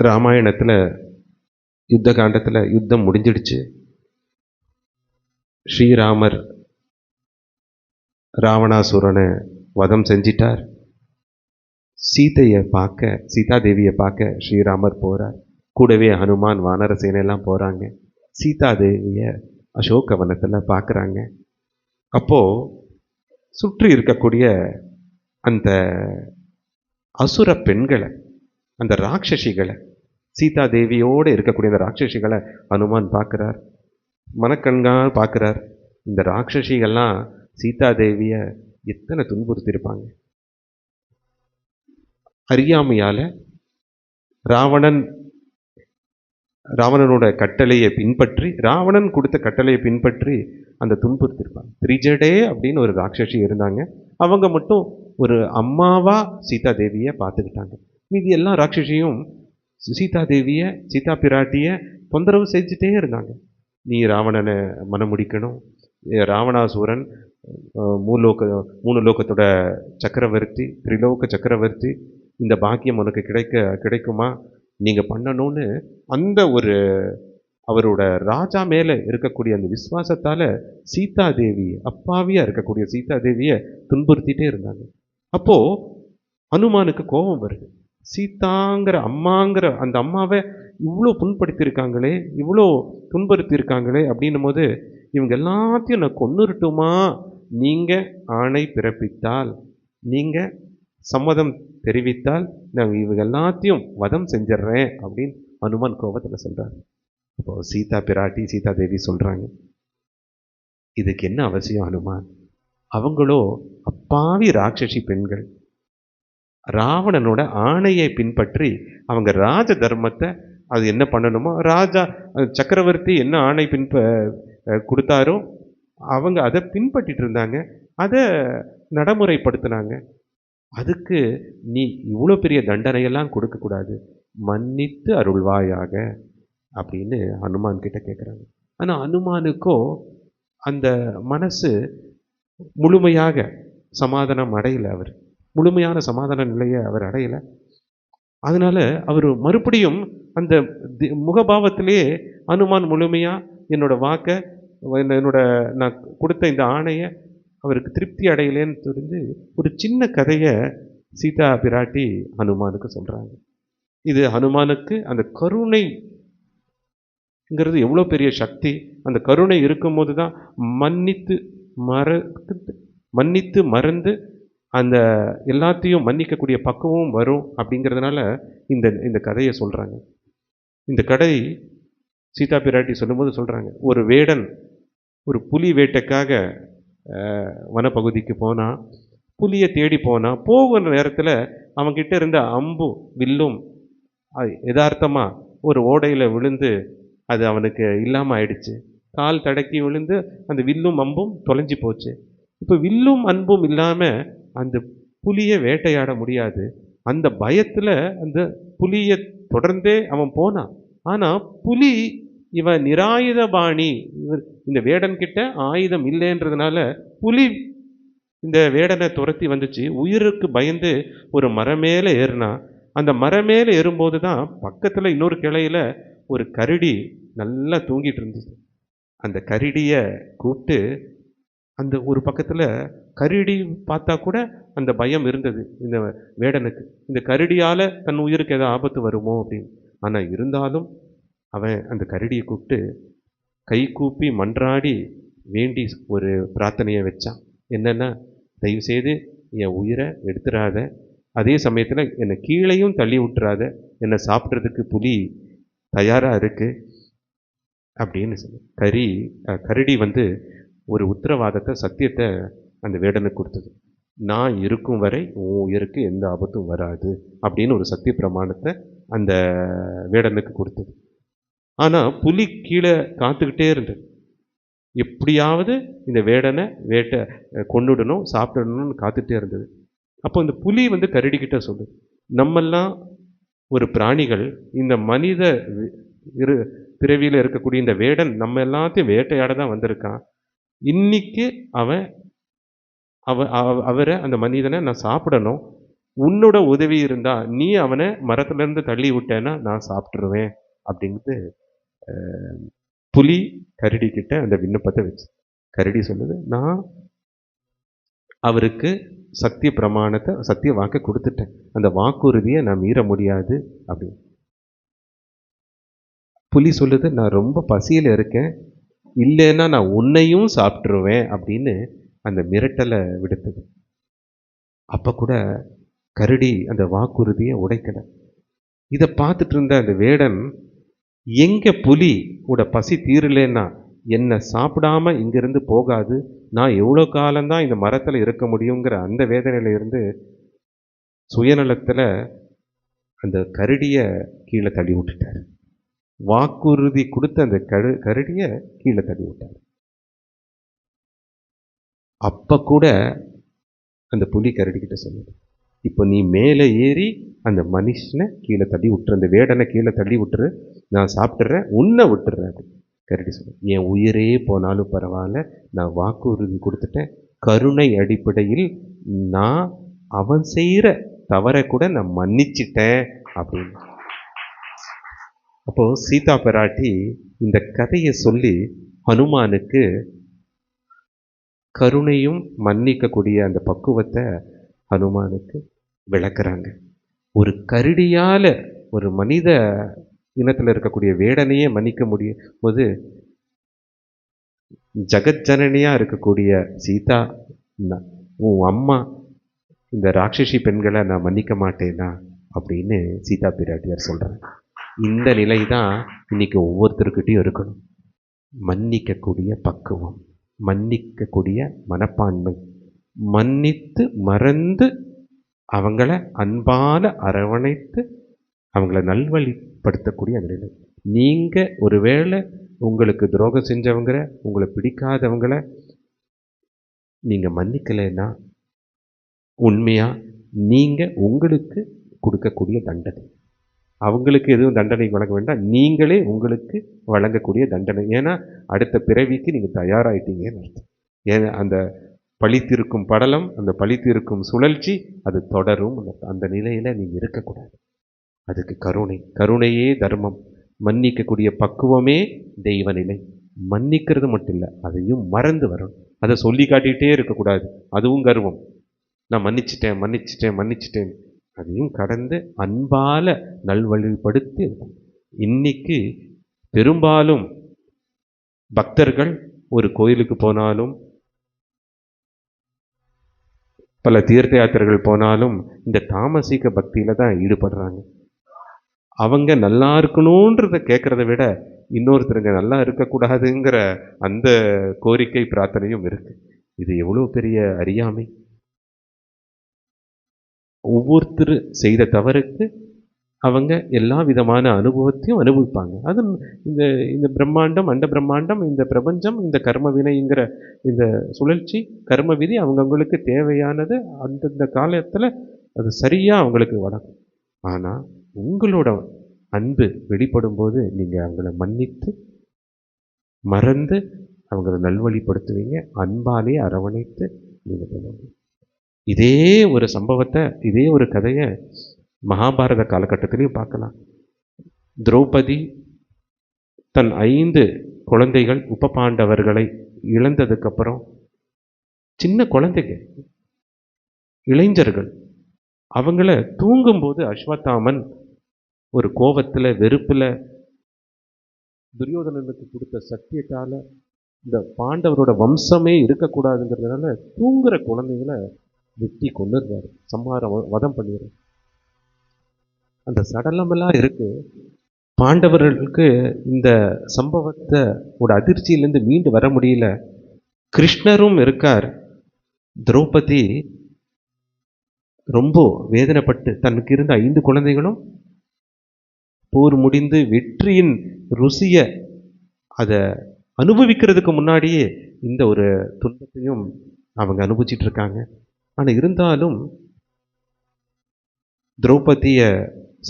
ராமாயணத்துல யுத்த காண்டத்துல யுத்தம் முடிஞ்சிடுச்சு. ஸ்ரீராமர் ராவணாசுரனை வதம் செஞ்சிட்டார். சீதையை பார்க்க, சீதாதேவியை பார்க்க ஸ்ரீராமர் போறார். கூடவே ஹனுமான் வானர சேனையெல்லாம் போறாங்க. சீதாதேவியை அசோகவனத்துல பார்க்குறாங்க. அப்போ சுற்றி இருக்கக்கூடிய அந்த அசுர பெண்களை, அந்த ராட்சசிகளை, சீதாதேவியோடு இருக்கக்கூடிய அந்த ராட்சசிகளை ஹனுமான் பார்க்குறார். மனக்கண்கால் பார்க்குறார். இந்த ராட்சசிகள்லாம் சீதாதேவியை எத்தனை துன்புறுத்தியிருப்பாங்க. அறியாமையால ராவணனோட கட்டளையை பின்பற்றி, ராவணன் கொடுத்த கட்டளையை பின்பற்றி அந்த துன்புறுத்திருப்பாங்க. திரிஜடே அப்படின்னு ஒரு ராட்சசி இருந்தாங்க. அவங்க மட்டும் ஒரு அம்மாவா சீதாதேவியை பார்த்துக்கிட்டாங்க. மீதி எல்லா ராட்சசியும் சீதாதேவியை, சீதா பிராட்டியை தொந்தரவு செஞ்சுட்டே இருந்தாங்க. நீ ராவணனை மனமுடிக்கணும், ராவணாசூரன் மூணு லோகத்தோட சக்கரவர்த்தி, திரிலோக சக்கரவர்த்தி, இந்த பாக்கியம் உனக்கு கிடைக்குமா, நீங்கள் பண்ணணும்னு அந்த ஒரு அவரோட ராஜா மேலே இருக்கக்கூடிய அந்த விசுவாசத்தால் சீதாதேவி, அப்பாவியாக இருக்கக்கூடிய சீதாதேவியை துன்புறுத்திட்டே இருந்தாங்க. அப்போது ஹனுமானுக்கு கோபம் வருது. சீதாங்கிற அம்மாங்கிற அந்த அம்மாவை இவ்வளோ புண்படுத்தியிருக்காங்களே, இவ்வளோ துன்புறுத்தியிருக்காங்களே அப்படின்னும் போது இவங்க எல்லாத்தையும் நான் கொன்னுருட்டுமா, நீங்கள் ஆணை பிறப்பித்தால், நீங்கள் சம்மதம் தெரிவித்தால் நான் இவங்க எல்லாத்தையும் வதம் செஞ்சிட்றேன் அப்படின்னு ஹனுமான் கோபத்தில் சொல்கிறார். அப்போ சீதா பிராட்டி, சீதாதேவி சொல்கிறாங்க, இதுக்கு என்ன அவசியம் ஹனுமான்? அவங்களோ அப்பாவி ராட்சசி பெண்கள். ராவணனோட ஆணையை பின்பற்றி அவங்க ராஜ தர்மத்தை, அது என்ன பண்ணணுமோ, ராஜா சக்கரவர்த்தி என்ன ஆணை கொடுத்தாரோ அவங்க அதை பின்பற்றிட்டு இருந்தாங்க, அதை நடைமுறைப்படுத்தினாங்க. அதுக்கு நீ இவ்வளோ பெரிய தண்டனையெல்லாம் கொடுக்கக்கூடாது, மன்னித்து அருள்வாயாக அப்படின்னு ஹனுமான் கிட்ட கேட்குறாங்க. ஆனால் ஹனுமானுக்கோ அந்த மனசு முழுமையாக சமாதானம் அடையலை. அவர் முழுமையான சமாதான நிலையை அவர் அடையலை. அதனால அவர் மறுபடியும் அந்த முகபாவத்திலேயே ஹனுமான் முழுமையாக என்னோட வாக்கை, என்னோட நான் கொடுத்த இந்த ஆணையை அவருக்கு திருப்தி அடையலேன்னு தெரிஞ்சு ஒரு சின்ன கதையை சீதா பிராட்டி ஹனுமானுக்கு சொல்கிறாங்க. இது ஹனுமானுக்கு அந்த கருணைங்கிறது எவ்வளோ பெரிய சக்தி. அந்த கருணை இருக்கும்போது தான் மன்னித்து மறந்து அந்த எல்லாத்தையும் மன்னிக்கக்கூடிய பக்குவமும் வரும். அப்படிங்கிறதுனால இந்த கதையை சொல்கிறாங்க. இந்த கதை சீதா பிராட்டி சொல்லும்போது சொல்கிறாங்க, ஒரு வேடன் ஒரு புலி வேட்டைக்காக வனப்பகுதிக்கு போனால், புலியை தேடி போனால், போகிற நேரத்தில் அவன்கிட்ட இருந்த அம்பு வில்லும் யதார்த்தமாக ஒரு ஓடையில் விழுந்து அது அவனுக்கு இல்லாமல் ஆயிடுச்சு. கால் தடக்கி விழுந்து அந்த வில்லும் அம்பும் தொலைஞ்சி போச்சு. இப்போ வில்லும் அன்பும் இல்லாமல் அந்த புலியை வேட்டையாட முடியாது. அந்த பயத்தில் அந்த புலியை தொடர்ந்தே அவன் போனான். ஆனால் புலி இவன் நிராயுத பாணி, இந்த வேடன் கிட்ட ஆயுதம் இல்லைன்றதுனால புலி இந்த வேடனை துரத்தி வந்துச்சு. உயிருக்கு பயந்து ஒரு மரம் மேலே ஏறினா அந்த மரம் மேலே ஏறும்போது தான் பக்கத்தில் இன்னொரு கிளையில ஒரு கரடி நல்லா தூங்கிட்டு இருந்துச்சு. அந்த கரடியை கூப்பிட்டு அந்த ஒரு பக்கத்தில் கரடி பார்த்தா கூட அந்த பயம் இருந்தது இந்த வேடனுக்கு. இந்த கரடியால் தன் உயிருக்கு ஏதோ ஆபத்து வருமோ அப்படின்னு. ஆனால் இருந்தாலும் அவன் அந்த கரடியை கூப்பிட்டு கை கூப்பி மன்றாடி வேண்டி ஒரு பிரார்த்தனையை வச்சான். என்னென்னா, தயவுசெய்து என் உயிரை எடுத்துடாத, அதே சமயத்தில் என்னை கீழையும் தள்ளி விட்டுறாத, என்னை சாப்பிட்றதுக்கு புலி தயாராக இருக்குது அப்படின்னு சொல்லி கரடி ஒரு உத்தரவாதத்தை, சத்தியத்தை அந்த வேடனுக்கு கொடுத்தது. நான் இருக்கும் வரை உன் உயிருக்கு எந்த ஆபத்தும் வராது அப்படின்னு ஒரு சத்திய பிரமாணத்தை அந்த வேடனுக்கு கொடுத்தது. ஆனால் புலி கீழே காத்துக்கிட்டே இருந்தது. எப்படியாவது இந்த வேடனை கொன்னுடணும், சாப்பிடணும்னு காத்துட்டே இருந்தது. அப்போ இந்த புலி கரடிக்கிட்ட சொல்லுது, நம்மெல்லாம் ஒரு பிராணிகள், இந்த மனித பிறவியில் இருக்கக்கூடிய இந்த வேடன் நம்ம எல்லாத்தையும் வேட்டையாட தான் வந்திருக்கான். இன்னைக்கு அவரை அந்த மனிதனை நான் சாப்பிடணும். உன்னோட உதவி இருந்தா நீ அவனை மரத்துலேருந்து தள்ளி விட்டேன்னா நான் சாப்பிட்ருவேன் அப்படிங்கிறது புலி கரடி கிட்ட அந்த விண்ணப்பத்தை வச்சு. கரடி சொல்லுது, நான் அவருக்கு சத்திய பிரமாணத்தை, சத்திய வாக்கை கொடுத்துட்டேன், அந்த வாக்குறுதியை நான் மீற முடியாது அப்படின்னு. புலி சொல்லுது, நான் ரொம்ப பசியில் இருக்கேன், இல்லைன்னா நான் உன்னையும் சாப்பிட்ருவேன் அப்படின்னு அந்த மிரட்டலை விடுத்தது. அப்போ கூட கரடி அந்த வாக்குறுதியை உடைக்கலை. இதை பார்த்துட்டு இருந்த அந்த வேடன், எங்க புலி கூட பசி தீரலைன்னா என்னை சாப்பிடாம இங்கிருந்து போகாது, நான் எவ்வளோ காலம்தான் இந்த மரத்தில் இருக்க முடியுங்கிற அந்த வேதனையில இருந்து சுயநலத்தில் அந்த கரடியை கீழே தள்ளி விட்டுட்டார். வாக்குறுதி கொடுத்த அந்த கரடியை கீழே தள்ளி விட்டார். அப்ப கூட அந்த புலி கரடிக்கிட்ட சொல்லுது, இப்போ நீ மேலே ஏறி அந்த மனுஷனை கீழே தள்ளி விட்டுரு, அந்த வேடனை கீழே தள்ளி விட்டுரு, நான் சாப்பிட்றேன், உன்னை விட்டுறேன். கரடி சொல்லு, என் உயிரே போனாலும் பரவாயில்ல, நான் வாக்குறுதி கொடுத்துட்டேன், கருணை அடிப்படையில் நான் அவன் செய்கிற தவறை கூட நான் மன்னிச்சிட்டேன் அப்படின்னு. அப்போ சீதா பிராட்டி இந்த கதையை சொல்லி ஹனுமானுக்கு கருணையும் மன்னிக்கக்கூடிய அந்த பக்குவத்தை ஹனுமானுக்கு விளக்குறாங்க. ஒரு கரடியால் ஒரு மனித இனத்தில் இருக்கக்கூடிய வேடனையே மன்னிக்க முடியும் போது, ஜகஜனனியாக இருக்கக்கூடிய சீதா, உன் அம்மா இந்த ராட்சசி பெண்களை நான் மன்னிக்க மாட்டேனா அப்படின்னு சீதா பிராட்டியார் சொல்கிறாங்க. இந்த நிலை தான் இன்னைக்கு ஒவ்வொருத்தருக்கிட்டையும் இருக்கணும். மன்னிக்கக்கூடிய பக்குவம், மன்னிக்கக்கூடிய மனப்பான்மை, மன்னித்து மறந்து அவங்கள அன்பால அரவணைத்து அவங்கள நல்வழிப்படுத்தக்கூடிய அந்த நிலை. நீங்கள் ஒருவேளை உங்களுக்கு துரோகம் செஞ்சவங்க, உங்களை பிடிக்காதவங்கள நீங்கள் மன்னிக்கலைன்னா உண்மையாக நீங்கள் உங்களுக்கு கொடுக்கக்கூடிய தண்டனை, அவங்களுக்கு எதுவும் தண்டனை வழங்க வேண்டாம், நீங்களே உங்களுக்கு வழங்கக்கூடிய தண்டனை. ஏன்னா அடுத்த பிறவிக்கு நீங்கள் தயாராகிட்டீங்கன்னு அர்த்தம். ஏன்னா அந்த பழித்திருக்கும் படலம், அந்த பழித்திருக்கும் சுழற்சி அது தொடரும். அந்த நிலையில் நீங்கள் இருக்கக்கூடாது. அதுக்கு கருணையே தர்மம், மன்னிக்கக்கூடிய பக்குவமே தெய்வ நிலை. மன்னிக்கிறது மட்டும் இல்லை, அதையும் மறந்து வரணும். அதை சொல்லி காட்டிகிட்டே இருக்கக்கூடாது, அதுவும் கர்வம். நான் மன்னிச்சிட்டேன் மன்னிச்சிட்டேன் மன்னிச்சிட்டேன், அதையும் கடந்து அன்பால நல்வழிப்படுத்தி இருக்கும். இன்னைக்கு பெரும்பாலும் பக்தர்கள் ஒரு கோயிலுக்கு போனாலும், பல தீர்த்த யாத்திரைகள் போனாலும் இந்த தாமசிக பக்தியில தான் ஈடுபடுறாங்க. அவங்க நல்லா இருக்கணுன்றத கேட்கறத விட இன்னொருத்தருங்க நல்லா இருக்கக்கூடாதுங்கிற அந்த கோரிக்கை பிரார்த்தனையும் இருக்கு. இது எவ்வளோ பெரிய அறியாமை! ஒவ்வொருத்தர் செய்த தவறுக்கு அவங்க எல்லா விதமான அனுபவத்தையும் அனுபவிப்பாங்க. அது இந்த இந்த பிரம்மாண்டம், அண்ட பிரம்மாண்டம், இந்த பிரபஞ்சம், இந்த கர்ம வினைங்கிற இந்த சுழற்சி, கர்ம விதி அவங்களுக்கு தேவையானது அந்தந்த காலத்தில் அது சரியாக அவங்களுக்கு வழங்கும். ஆனால் உங்களோட அன்பு வெளிப்படும் போது நீங்கள் அவங்கள மன்னித்து மறந்து அவங்கள நல்வழிப்படுத்துவீங்க, அன்பாலே அரவணைத்து நீங்கள் பண்ணுவீங்க. இதே ஒரு சம்பவத்தை, இதே ஒரு கதையை மகாபாரத காலகட்டத்திலையும் பார்க்கலாம். திரௌபதி தன் 5 குழந்தைகள் உப பாண்டவர்களை இழந்ததுக்கப்புறம் சின்ன குழந்தைங்க, இளைஞர்கள், அவங்கள தூங்கும்போது அஸ்வத்தாமன் ஒரு கோபத்தில் வெறுப்பில் துரியோதனனுக்கு கொடுத்த சத்தியத்தால் இந்த பாண்டவரோட வம்சமே இருக்கக்கூடாதுங்கிறதுனால தூங்குற குழந்தைகளை வெட்டி கொண்டுடுறாரு, வதம் பண்ணிடுறாரு. அந்த சடலமெல்லாம் இருக்கு. பாண்டவர்களுக்கு இந்த சம்பவத்தை ஒரு அதிர்ச்சியிலேருந்து மீண்டு வர முடியல. கிருஷ்ணரும் இருக்கார். திரௌபதி ரொம்ப வேதனைப்பட்டு தனக்கு இருந்த 5 குழந்தைகளும் போர் முடிந்து வெற்றியின் ருசியை அதை அனுபவிக்கிறதுக்கு முன்னாடியே இந்த ஒரு துன்பத்தையும் அவங்க அனுபவிச்சிட்டு இருக்காங்க. ஆனால் இருந்தாலும் திரௌபதியை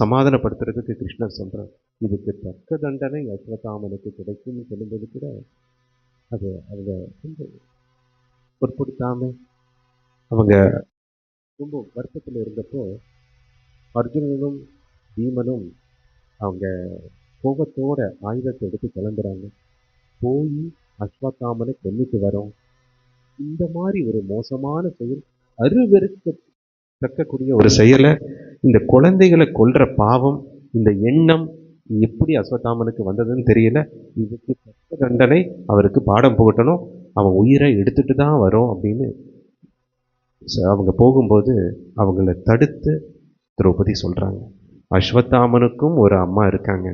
சமாதானப்படுத்துறதுக்கு கிருஷ்ணர் சொல்றார், இதுக்கு தக்க தண்டனை அஸ்வத்தாமனுக்கு கிடைக்கும்னு சொல்லும்போது கூட அது அவங்க பொருட்படுத்தாம அவங்க ரொம்ப வருத்தத்தில் இருந்தப்போ அர்ஜுனனும் பீமனும் அவங்க கோபத்தோட ஆயுதத்தை எடுத்து கிளம்புறாங்க. போய் அஸ்வத்தாமனை கொன்னுட்டு வரோம். இந்த மாதிரி ஒரு மோசமான செயல், அருவெறுக்கத்தக்கக்கூடிய ஒரு செயலை, இந்த குழந்தைகளை கொல்ற பாவம், இந்த எண்ணம் எப்படி அஸ்வத்தாமனுக்கு வந்ததுன்னு தெரியல. இதுக்கு தக்க தண்டனை அவருக்கு பாடம் புகட்டணும், அவன் உயிரை எடுத்துட்டு தான் வரோம் அப்படின்னு அவங்க போகும்போது அவங்கள தடுத்து திரௌபதி சொல்றாங்க, அஸ்வத்தாமனுக்கும் ஒரு அம்மா இருக்காங்க.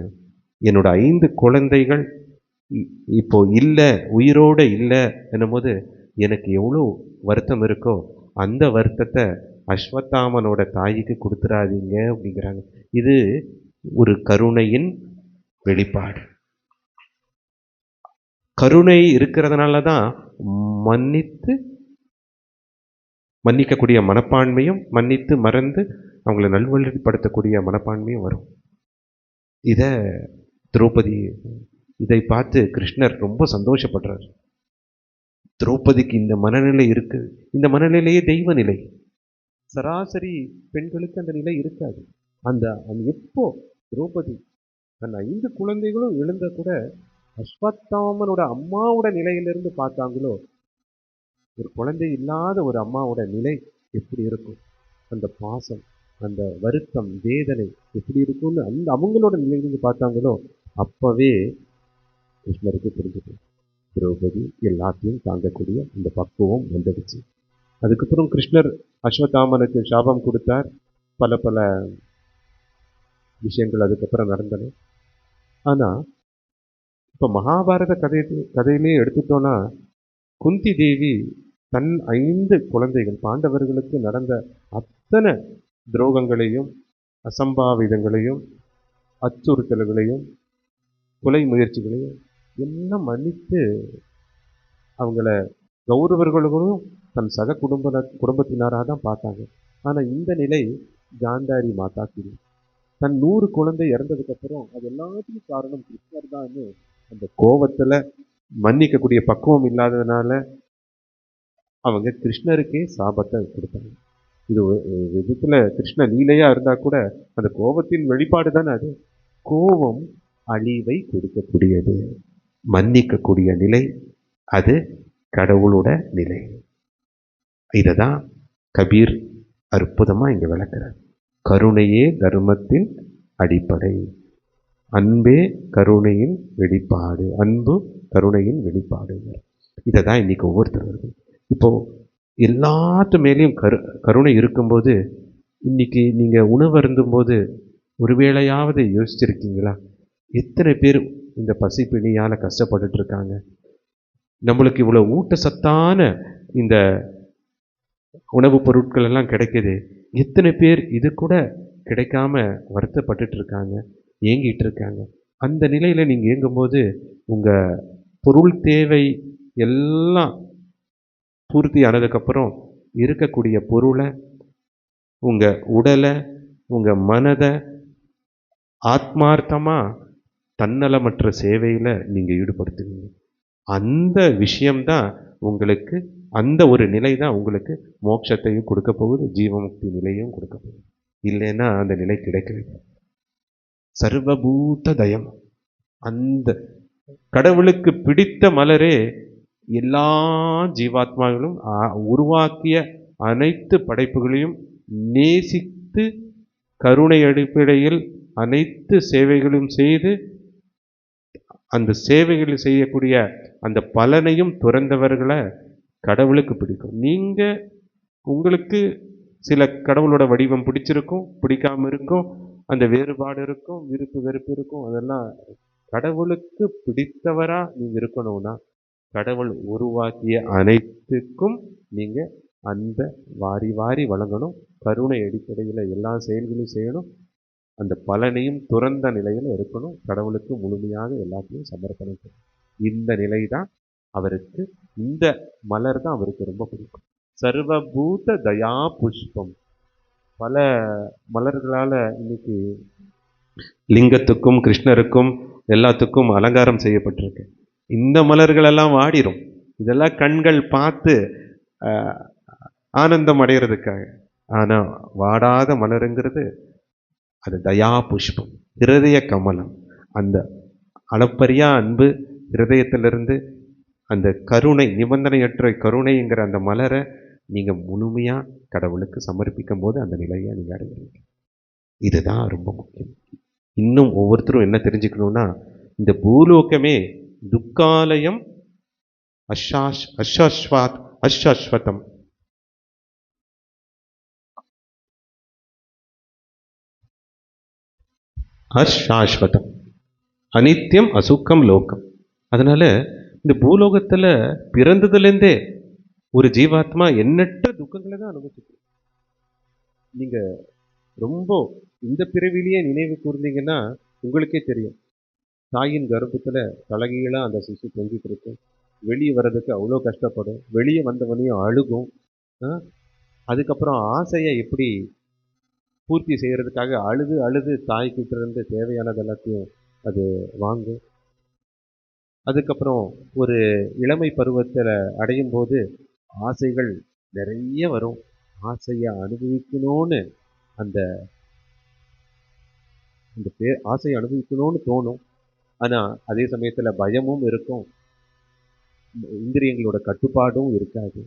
என்னோட 5 குழந்தைகள் இப்போ இல்லை, உயிரோட இல்லை என்னும்போது எனக்கு எவ்வளோ வருத்தம் இருக்கோ அந்த வருத்தத்தை அஸ்வத்தாமனோட தாய்க்கு கொடுத்துடாதீங்க அப்படிங்கிறாங்க. இது ஒரு கருணையின் வெளிப்பாடு. கருணை இருக்கிறதுனால தான் மன்னிக்கக்கூடிய மனப்பான்மையும், மன்னித்து மறந்து அவங்கள நல்வழிப்படுத்தக்கூடிய மனப்பான்மையும் வரும். திரௌபதி இதை பார்த்து கிருஷ்ணர் ரொம்ப சந்தோஷப்படுறார். திரௌபதிக்கு இந்த மனநிலை இருக்கு. இந்த மனநிலையே தெய்வ நிலை. சராசரி பெண்களுக்கு அந்த நிலை இருக்காது. அந்த எப்போ திரௌபதி தன் 5 குழந்தைகளும் எழுந்த கூட அஸ்வத்தாமனோட அம்மாவோட நிலையிலிருந்து பார்த்தாங்களோ, ஒரு குழந்தை இல்லாத ஒரு அம்மாவோட நிலை எப்படி இருக்கும், அந்த பாசம், அந்த வருத்தம், வேதனை எப்படி இருக்கும்னு அந்த அவங்களோட நிலையிலிருந்து பார்த்தாங்களோ அப்பவே கிருஷ்ணருக்கு புரிஞ்சுது, திரௌபதி எல்லாத்தையும் தாங்கக்கூடிய அந்த பக்குவம் வந்துடுச்சு. அதுக்கப்புறம் கிருஷ்ணர் அஸ்வத்தாமனுக்கு சாபம் கொடுத்தார். பல பல விஷயங்கள் அதுக்கப்புறம் நடந்தன. ஆனால் இப்போ மகாபாரத கதையிலே எடுத்துட்டோன்னா, குந்தி தேவி தன் 5 குழந்தைகள் பாண்டவர்களுக்கு நடந்த அத்தனை துரோகங்களையும் அசம்பாவிதங்களையும் அச்சுறுத்தல்களையும் கொலை முயற்சிகளையும் எல்லாம் மன்னித்து அவங்கள கௌரவர்களும் தன் சக குடும்பத்தினராக தான் பார்த்தாங்க. ஆனால் இந்த நிலை காந்தாரி மாதாக்கு தன் 100 குழந்தை இறந்ததுக்கப்புறம் அது எல்லாத்துக்கும் காரணம் கிருஷ்ணர் தான். அந்த கோபத்தில் மன்னிக்கக்கூடிய பக்குவம் இல்லாததுனால அவங்க கிருஷ்ணருக்கே சாபத்தை கொடுத்தாங்க. இது ஒரு விதத்தில் கிருஷ்ண லீலையா இருந்தால் கூட அந்த கோபத்தின் வெளிப்பாடு தானே அது. கோபம் அழிவை கொடுக்கக்கூடியது. மன்னிக்கக்கூடிய நிலை அது கடவுளோட நிலை. இதை தான் கபீர் அற்புதமாக இங்கே விளக்குறார். கருணையே தர்மத்தின் அடிப்படை, அன்பே கருணையின் வெளிப்பாடு, அன்பு கருணையின் வெளிப்பாடு. இதை தான் இன்னைக்கு ஒவ்வொருத்தரும் இப்போ எல்லாத்து மேலேயும் கருணை இருக்கும்போது, இன்னைக்கு நீங்கள் உணவு அருந்தும்போது ஒருவேளையாவது யோசிச்சிருக்கீங்களா, எத்தனை பேர் இந்த பசி பிணியால் கஷ்டப்பட்டுட்டு இருக்காங்க. நம்மளுக்கு இவ்வளோ ஊட்டச்சத்தான இந்த உணவுப் பொருட்கள் எல்லாம் கிடைக்குது, எத்தனை பேர் இது கூட கிடைக்காம வருத்தப்பட்டுட்டு இருக்காங்க, ஏங்கிட்டு இருக்காங்க. அந்த நிலையில் நீங்கள் இயங்கும்போது உங்கள் பொருள் தேவை எல்லாம் பூர்த்தி ஆனதுக்கப்புறம் இருக்கக்கூடிய பொருளை, உங்கள் உடலை, உங்கள் மனதை ஆத்மார்த்தமாக தன்னலமற்ற சேவையில் நீங்கள் ஈடுபடுத்துவீங்க. அந்த விஷயம்தான் உங்களுக்கு, அந்த ஒரு நிலை தான் உங்களுக்கு மோட்சத்தையும் கொடுக்க போகுது, ஜீவமுக்தி நிலையும் கொடுக்க போகுது. இல்லைன்னா அந்த நிலை கிடைக்கவே. சர்வபூத தயம், அந்த கடவுளுக்கு பிடித்த மலரே எல்லா ஜீவாத்மாக்களும் உருவாக்கிய அனைத்து படைப்புகளையும் நேசித்து கருணை அடிப்படையில் அனைத்து சேவைகளையும் செய்து அந்த சேவைகள் செய்யக்கூடிய அந்த பலனையும் துறந்தவர்களை கடவுளுக்கு பிடிக்கும். நீங்கள் உங்களுக்கு சில கடவுளோட வடிவம் பிடிச்சிருக்கும், பிடிக்காம இருக்கும், அந்த வேறுபாடு இருக்கும், விருப்பு வெறுப்பு இருக்கும். அதெல்லாம் கடவுளுக்கு பிடித்தவரா நீங்க இருக்கணும்னா கடவுள் உருவாக்கிய அனைத்துக்கும் நீங்க அந்த வாரி வாரி வழங்கணும். கருணை அடிப்படையில் எல்லா செயல்களையும் செய்யணும். அந்த பலனையும் துறந்த நிலையில் இருக்கணும். கடவுளுக்கு முழுமையாக எல்லாத்தையும் சமர்ப்பணம் செய்யணும். இந்த நிலை தான் அவருக்கு, இந்த மலர் தான் அவருக்கு ரொம்ப பிடிக்கும். சர்வபூத தயா புஷ்பம். பல மலர்களால் இன்னைக்கு லிங்கத்துக்கும் கிருஷ்ணருக்கும் எல்லாத்துக்கும் அலங்காரம் செய்யப்பட்டிருக்கு. இந்த மலர்களெல்லாம் வாடிரும். இதெல்லாம் கண்கள் பார்த்து ஆனந்தம் அடைகிறதுக்காக. ஆனால் வாடாத மலருங்கிறது அது தயா புஷ்பம், ஹிருதய கமலம். அந்த அளப்பரியா அன்பு ஹிருதயத்திலிருந்து அந்த கருணை, நிபந்தனையற்ற கருணைங்கிற அந்த மலரை நீங்கள் முழுமையாக கடவுளுக்கு சமர்ப்பிக்கும் போது அந்த நிலையை நீங்கள் அடைகிறீங்க. இதுதான் ரொம்ப முக்கியம். இன்னும் ஒவ்வொருத்தரும் என்ன தெரிஞ்சுக்கணும்னா, இந்த பூலோகமே துக்காலயம் அசாஸ்வதம். அசாஸ்வதம், அனித்தியம், அசுக்கம் லோகம். அதனால இந்த பூலோகத்தில் பிறந்ததுலேருந்தே ஒரு ஜீவாத்மா எண்ணற்ற துக்கங்களை தான் அனுபவிச்சு. நீங்கள் ரொம்ப இந்த பிறவிலேயே நினைவு கூர்ந்தீங்கன்னா உங்களுக்கே தெரியும். தாயின் கர்ப்பத்தில் தலைகீழாக அந்த சிசு தொங்கிட்டு இருக்கும். வெளியே வர்றதுக்கு அவ்வளோ கஷ்டப்படும். வெளியே வந்தவனையும் அழுகும். அதுக்கப்புறம் ஆசையை எப்படி பூர்த்தி செய்கிறதுக்காக அழுது அழுது தாய்கிட்ட இருந்து தேவையானது எல்லாத்தையும் அது வாங்கும். அதுக்கப்புறம் ஒரு இளமை பருவத்தில் அடையும் போது ஆசைகள் நிறைய வரும். ஆசையை அனுபவிக்கணும்னு அந்த ஆசையை அனுபவிக்கணும்னு தோணும். ஆனால் அதே சமயத்தில் பயமும் இருக்கும், இந்திரியங்களோட கட்டுப்பாடும் இருக்காது.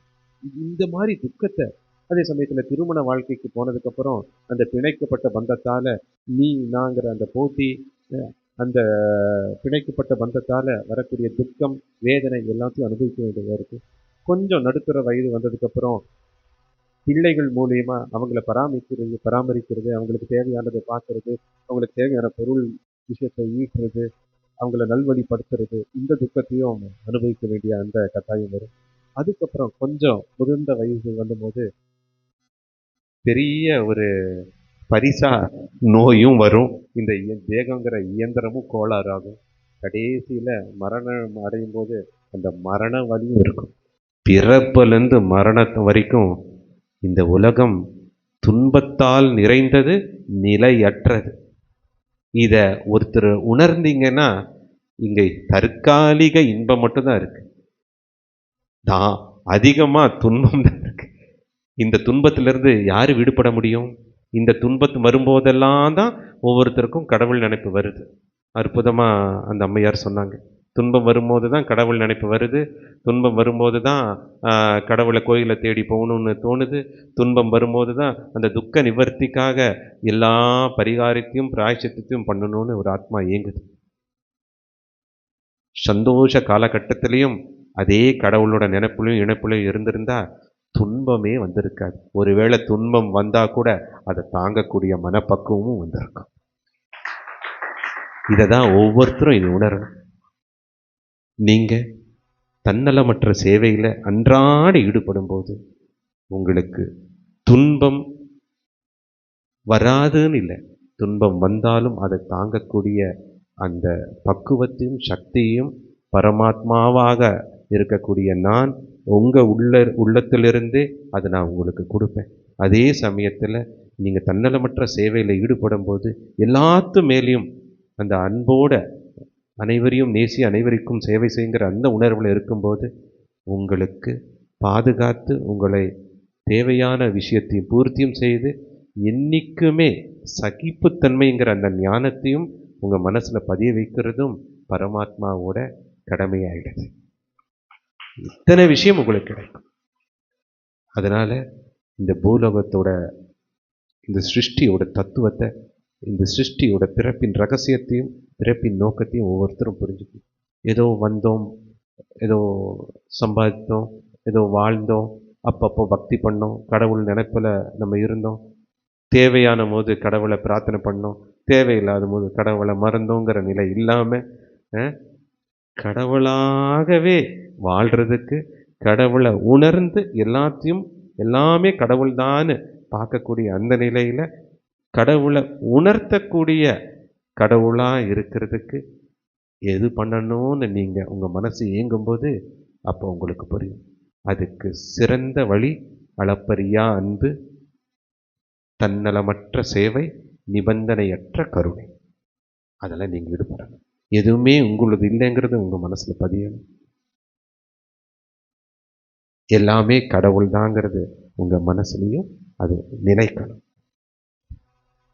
இந்த மாதிரி துக்கத்தை அதே சமயத்தில் திருமண வாழ்க்கைக்கு போனதுக்கப்புறம் அந்த பிணைக்கப்பட்ட பந்தத்தால் நீ நாங்கிற அந்த போட்டி, அந்த பிணைக்கப்பட்ட பந்தத்தால் வரக்கூடிய துக்கம், வேதனை எல்லாத்தையும் அனுபவிக்க வேண்டியதாக இருக்குது. கொஞ்சம் நடுத்தர வயது வந்ததுக்கப்புறம் பிள்ளைகள் மூலியமா அவங்கள பராமரிக்கிறது, அவங்களுக்கு தேவையானதை பார்க்கறது, அவங்களுக்கு தேவையான பொருள் விஷயத்தை ஈட்டுறது, அவங்கள நல்வழிப்படுத்துறது, இந்த துக்கத்தையும் அனுபவிக்க வேண்டிய அந்த கட்டாயம் வரும். அதுக்கப்புறம் கொஞ்சம் முதிர்ந்த வயசு வந்தபோது பெரிய ஒரு பரிசா நோயும் வரும். இந்த தேகங்கிற இயந்திரமும் கோளாறாகும். கடைசியில மரணம் அடையும் போது அந்த மரண வலியும் இருக்கும். பிறப்பிலிருந்து மரணத்து வரைக்கும் இந்த உலகம் துன்பத்தால் நிறைந்தது, நிலையற்றது. இதை ஒருத்தர் உணர்ந்தீங்கன்னா இங்கே தற்காலிக இன்பம் மட்டும்தான் இருக்கு. தான் அதிகமாக துன்பம் தான் இருக்கு. இந்த துன்பத்திலிருந்து யார் விடுபட முடியும்? இந்த துன்பத்து வரும்போதெல்லாம் தான் ஒவ்வொருத்தருக்கும் கடவுள் நினைப்பு வருது. அற்புதமாக அந்த அம்மையார் சொன்னாங்க. துன்பம் வரும்போது தான் கடவுள் நினைப்பு வருது. துன்பம் வரும்போது தான் கடவுளை கோயிலை தேடி போகணும்னு தோணுது. துன்பம் வரும்போது தான் அந்த துக்க நிவர்த்திக்காக எல்லா பரிகாரத்தையும் பிராயச்சித்தையும் பண்ணணும்னு ஒரு ஆத்மா இயங்குது. சந்தோஷ காலகட்டத்திலையும் அதே கடவுளோட நினைப்புலையும் இணைப்புலையும் இருந்திருந்தா துன்பமே வந்திருக்காது. ஒருவேளை துன்பம் வந்தால் கூட அதை தாங்கக்கூடிய மனப்பக்குவமும் வந்திருக்கும். இதை தான் ஒவ்வொருத்தரும் இது உணரணும். நீங்கள் தன்னலமற்ற சேவையில் அன்றாட ஈடுபடும் போது உங்களுக்கு துன்பம் வராதுன்னு இல்லை, துன்பம் வந்தாலும் அதை தாங்கக்கூடிய அந்த பக்குவத்தையும் சக்தியையும் பரமாத்மாவாக இருக்கக்கூடிய நான் உங்கள் உள்ளத்திலிருந்தே அதை நான் உங்களுக்கு கொடுப்பேன். அதே சமயத்தில் நீங்கள் தன்னலமற்ற சேவையில் ஈடுபடும் போது எல்லாத்து மேலேயும் அந்த அன்போட அனைவரையும் நேசி அனைவருக்கும் சேவை செய்கிற அந்த உணர்வில் இருக்கும்போது உங்களுக்கு பாதுகாத்து உங்களை தேவையான விஷயத்தையும் பூர்த்தியும் செய்து என்னைக்குமே சகிப்புத்தன்மைங்கிற அந்த ஞானத்தையும் உங்க மனசுல பதிய வைக்கிறதும் பரமாத்மாவோட கடமையாயிடுது. இத்தனை விஷயம் உங்களுக்கு கிடைக்கும். அதனால இந்த பூலோகத்தோட இந்த சிருஷ்டியோட தத்துவத்தை, இந்த சிருஷ்டியோட பிறப்பின் ரகசியத்தையும் பிறப்பின் நோக்கத்தையும் ஒவ்வொருத்தரும் புரிஞ்சுக்கணும். ஏதோ வந்தோம், ஏதோ சம்பாதித்தோம், ஏதோ வாழ்ந்தோம், அப்பப்போ பக்தி பண்ணோம், கடவுள் நினைப்பில் நம்ம இருந்தோம், தேவையான போது கடவுளை பிரார்த்தனை பண்ணோம், தேவையில்லாத போது கடவுளை மறந்தோங்கிற நிலை இல்லாமல் கடவுளாகவே வாழ்கிறதுக்கு, கடவுளை உணர்ந்து எல்லாமே கடவுள்தான் பார்க்கக்கூடிய அந்த நிலையில் கடவுளை உணர்த்தக்கூடிய கடவுளாக இருக்கிறதுக்கு எது பண்ணணும்னு நீங்கள் உங்கள் மனசு இயங்கும்போது அப்போ உங்களுக்கு புரியும். அதுக்கு சிறந்த வழி அளப்பரியா அன்பு, தன்னலமற்ற சேவை, நிபந்தனையற்ற கருணை. அதெல்லாம் நீங்கள் ஈடுபடணும். எதுவுமே உங்களது இல்லைங்கிறது உங்கள் மனசில் பதியணும். எல்லாமே கடவுள் தாங்கிறது உங்கள் மனசுலையும் அது நினைக்கணும்.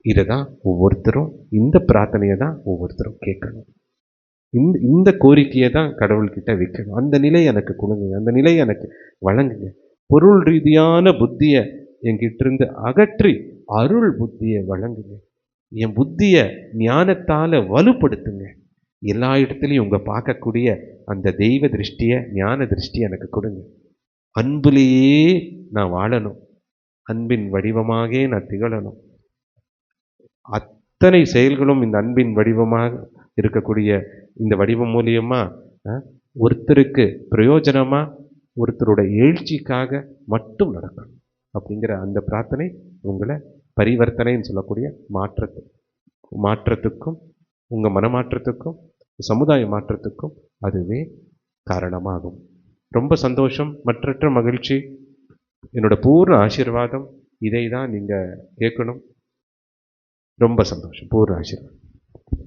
இதை தான் ஒவ்வொருத்தரும், இந்த பிரார்த்தனையை தான் ஒவ்வொருத்தரும் கேட்கணும். இந்த கோரிக்கையை தான் கடவுள்கிட்ட வைக்கணும். அந்த நிலை எனக்கு கொடுங்க, அந்த நிலை எனக்கு வழங்குங்க. பொருள் ரீதியான புத்தியை என்கிட்ட இருந்து அகற்றி அருள் புத்தியை வழங்குங்க. என் புத்தியை ஞானத்தால் வலுப்படுத்துங்க. எல்லா இடத்துலையும் உங்க பார்க்கக்கூடிய அந்த தெய்வ திருஷ்டியை, ஞான திருஷ்டியை எனக்கு கொடுங்க. அன்பிலேயே நான் வாழணும், அன்பின் வடிவமாக நான் திகழணும். அத்தனை செயல்களும் இந்த அன்பின் வடிவமாக இருக்கக்கூடிய இந்த வடிவம் மூலியமா ஒருத்தருக்கு பிரயோஜனமா, ஒருத்தரோட எழுச்சிக்காக மட்டும் நடக்கணும் அப்படிங்கிற அந்த பிரார்த்தனை உங்களை பரிவர்த்தனைன்னு சொல்லக்கூடிய மாற்றத்துக்கும், உங்க மனமாற்றத்துக்கும், சமுதாய மாற்றத்துக்கும் அதுவே காரணமாகும். ரொம்ப சந்தோஷம், மற்றற்ற மகிழ்ச்சி. என்னோட பூர்ண ஆசீர்வாதம். இதை தான் நீங்க கேட்கணும். ரொம்ப சந்தோஷம். பூர்ண ஆசீர்வாதம்.